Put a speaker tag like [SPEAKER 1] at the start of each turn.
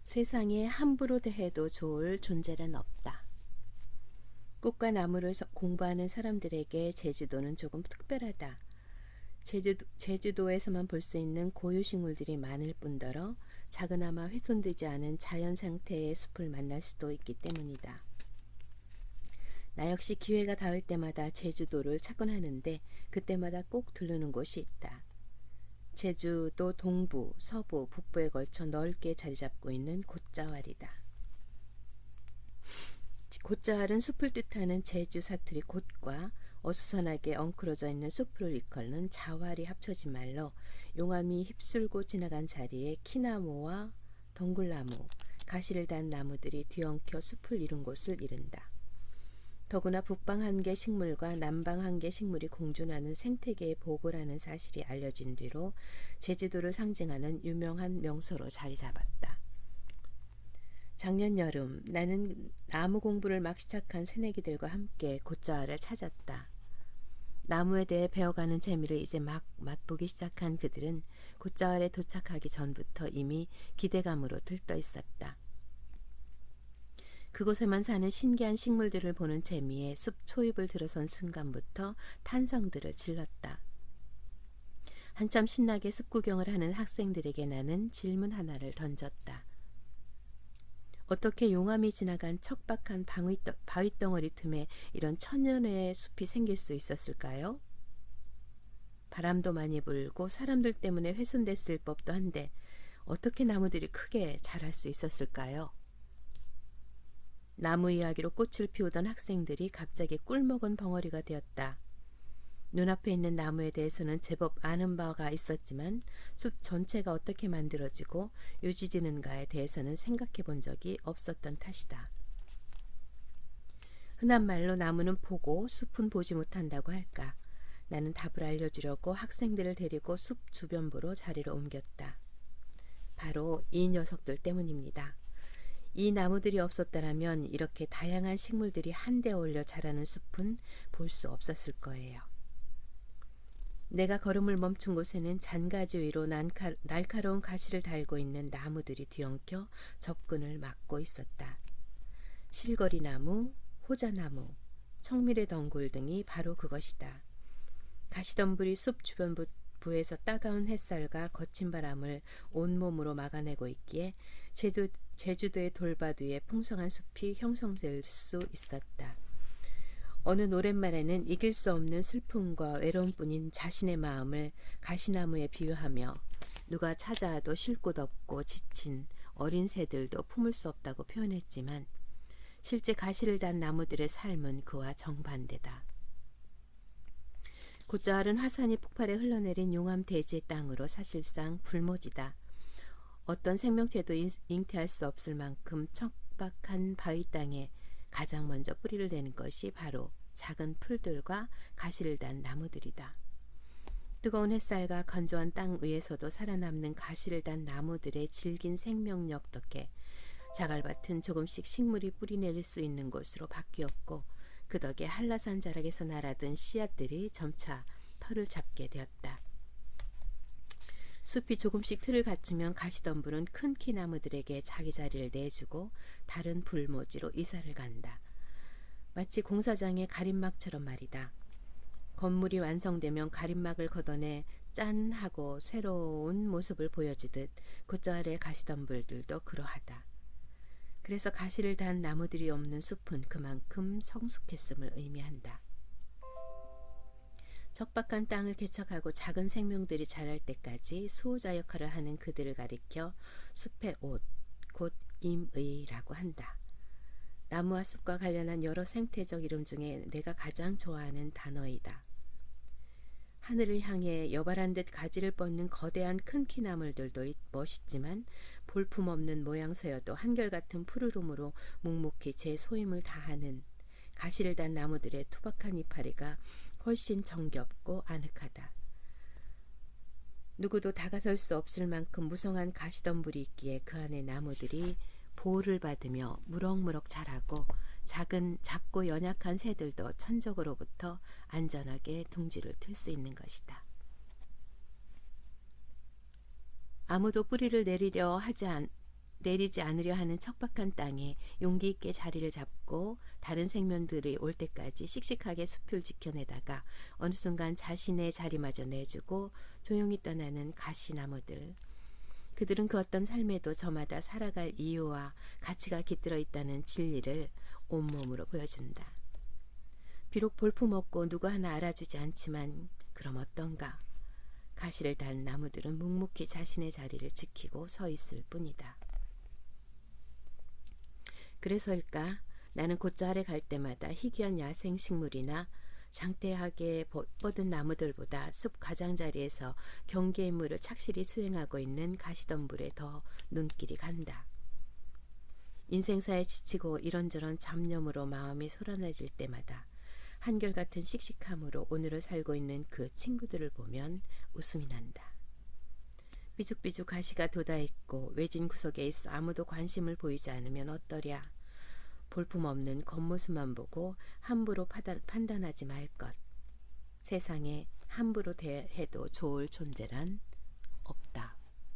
[SPEAKER 1] 세상에 함부로 대해도 좋을 존재란 없다. 꽃과 나무를 공부하는 사람들에게 제주도는 조금 특별하다. 제주도에서만 볼 수 있는 고유식물들이 많을 뿐더러 작으나마 훼손되지 않은 자연 상태의 숲을 만날 수도 있기 때문이다. 나 역시 기회가 닿을 때마다 제주도를 찾곤 하는데 그때마다 꼭 들르는 곳이 있다. 제주도 동부, 서부, 북부에 걸쳐 넓게 자리 잡고 있는 곶자왈이다. 곶자왈은 숲을 뜻하는 제주 사투리 곶과 어수선하게 엉클어져 있는 숲을 일컫는 자왈이 합쳐진 말로 용암이 휩쓸고 지나간 자리에 키나무와 덩굴나무, 가시를 단 나무들이 뒤엉켜 숲을 이룬 곳을 이른다. 더구나 북방 한계 식물과 남방 한계 식물이 공존하는 생태계의 보고라는 사실이 알려진 뒤로 제주도를 상징하는 유명한 명소로 자리 잡았다. 작년 여름 나는 나무 공부를 막 시작한 새내기들과 함께 곶자왈을 찾았다. 나무에 대해 배워가는 재미를 이제 막 맛보기 시작한 그들은 곶자왈에 도착하기 전부터 이미 기대감으로 들떠 있었다. 그곳에만 사는 신기한 식물들을 보는 재미에 숲 초입을 들어선 순간부터 탄성들을 질렀다. 한참 신나게 숲 구경을 하는 학생들에게 나는 질문 하나를 던졌다. 어떻게 용암이 지나간 척박한 바위덩어리 틈에 이런 천연의 숲이 생길 수 있었을까요? 바람도 많이 불고 사람들 때문에 훼손됐을 법도 한데 어떻게 나무들이 크게 자랄 수 있었을까요? 나무 이야기로 꽃을 피우던 학생들이 갑자기 꿀먹은 벙어리가 되었다. 눈앞에 있는 나무에 대해서는 제법 아는 바가 있었지만 숲 전체가 어떻게 만들어지고 유지되는가에 대해서는 생각해 본 적이 없었던 탓이다. 흔한 말로 나무는 보고 숲은 보지 못한다고 할까. 나는 답을 알려주려고 학생들을 데리고 숲 주변부로 자리를 옮겼다. 바로 이 녀석들 때문입니다. 이 나무들이 없었더라면 이렇게 다양한 식물들이 한데 어울려 자라는 숲은 볼 수 없었을 거예요. 내가 걸음을 멈춘 곳에는 잔가지 위로 날카로운 가시를 달고 있는 나무들이 뒤엉켜 접근을 막고 있었다. 실거리나무, 호자나무, 청미래 덩굴 등이 바로 그것이다. 가시덤불이 숲 주변부에서 따가운 햇살과 거친 바람을 온몸으로 막아내고 있기에 제주도의 돌밭 위에 풍성한 숲이 형성될 수 있었다. 어느 노랫말에는 이길 수 없는 슬픔과 외로움뿐인 자신의 마음을 가시나무에 비유하며 누가 찾아와도 쉴 곳 없고 지친 어린 새들도 품을 수 없다고 표현했지만 실제 가시를 단 나무들의 삶은 그와 정반대다. 곶자왈은 화산이 폭발해 흘러내린 용암 대지의 땅으로 사실상 불모지다. 어떤 생명체도 잉태할 수 없을 만큼 척박한 바위 땅에 가장 먼저 뿌리를 내는 것이 바로 작은 풀들과 가시를 단 나무들이다. 뜨거운 햇살과 건조한 땅 위에서도 살아남는 가시를 단 나무들의 질긴 생명력 덕에 자갈밭은 조금씩 식물이 뿌리내릴 수 있는 곳으로 바뀌었고 그 덕에 한라산 자락에서 날아든 씨앗들이 점차 털을 잡게 되었다. 숲이 조금씩 틀을 갖추면 가시덤불은 큰 키 나무들에게 자기 자리를 내주고 다른 불모지로 이사를 간다. 마치 공사장의 가림막처럼 말이다. 건물이 완성되면 가림막을 걷어내 짠 하고 새로운 모습을 보여주듯 곶자왈의 가시덤불들도 그러하다. 그래서 가시를 단 나무들이 없는 숲은 그만큼 성숙했음을 의미한다. 척박한 땅을 개척하고 작은 생명들이 자랄 때까지 수호자 역할을 하는 그들을 가리켜 숲의 옷, 곧 임의라고 한다. 나무와 숲과 관련한 여러 생태적 이름 중에 내가 가장 좋아하는 단어이다. 하늘을 향해 여발한 듯 가지를 뻗는 거대한 큰 키나물들도 멋있지만 볼품없는 모양새여도 한결같은 푸르름으로 묵묵히 제 소임을 다하는 가시를 단 나무들의 투박한 이파리가 훨씬 정겹고 아늑하다. 누구도 다가설 수 없을 만큼 무성한 가시덤불이 있기에 그 안에 나무들이 보호를 받으며 무럭무럭 자라고 작고 연약한 새들도 천적으로부터 안전하게 둥지를 틀 수 있는 것이다. 아무도 뿌리를 내리려 하지 내리지 않으려 하는 척박한 땅에 용기 있게 자리를 잡고 다른 생명들이 올 때까지 씩씩하게 숲을 지켜내다가 어느 순간 자신의 자리마저 내주고 조용히 떠나는 가시나무들. 그들은 그 어떤 삶에도 저마다 살아갈 이유와 가치가 깃들어 있다는 진리를 온몸으로 보여준다. 비록 볼품없고 누구 하나 알아주지 않지만 그럼 어떤가? 가시를 단 나무들은 묵묵히 자신의 자리를 지키고 서 있을 뿐이다. 그래서일까? 나는 곧저 아래 갈 때마다 희귀한 야생 식물이나 장대하게 뻗은 나무들보다 숲 가장자리에서 경계 임무를 착실히 수행하고 있는 가시덤불에 더 눈길이 간다. 인생사에 지치고 이런저런 잡념으로 마음이 소란해질 때마다 한결같은 씩씩함으로 오늘을 살고 있는 그 친구들을 보면 웃음이 난다. 삐죽삐죽 가시가 돋아있고 외진 구석에 있어 아무도 관심을 보이지 않으면 어떠랴. 볼품없는 겉모습만 보고 함부로 판단하지 말 것. 세상에 함부로 대해도 좋을 존재란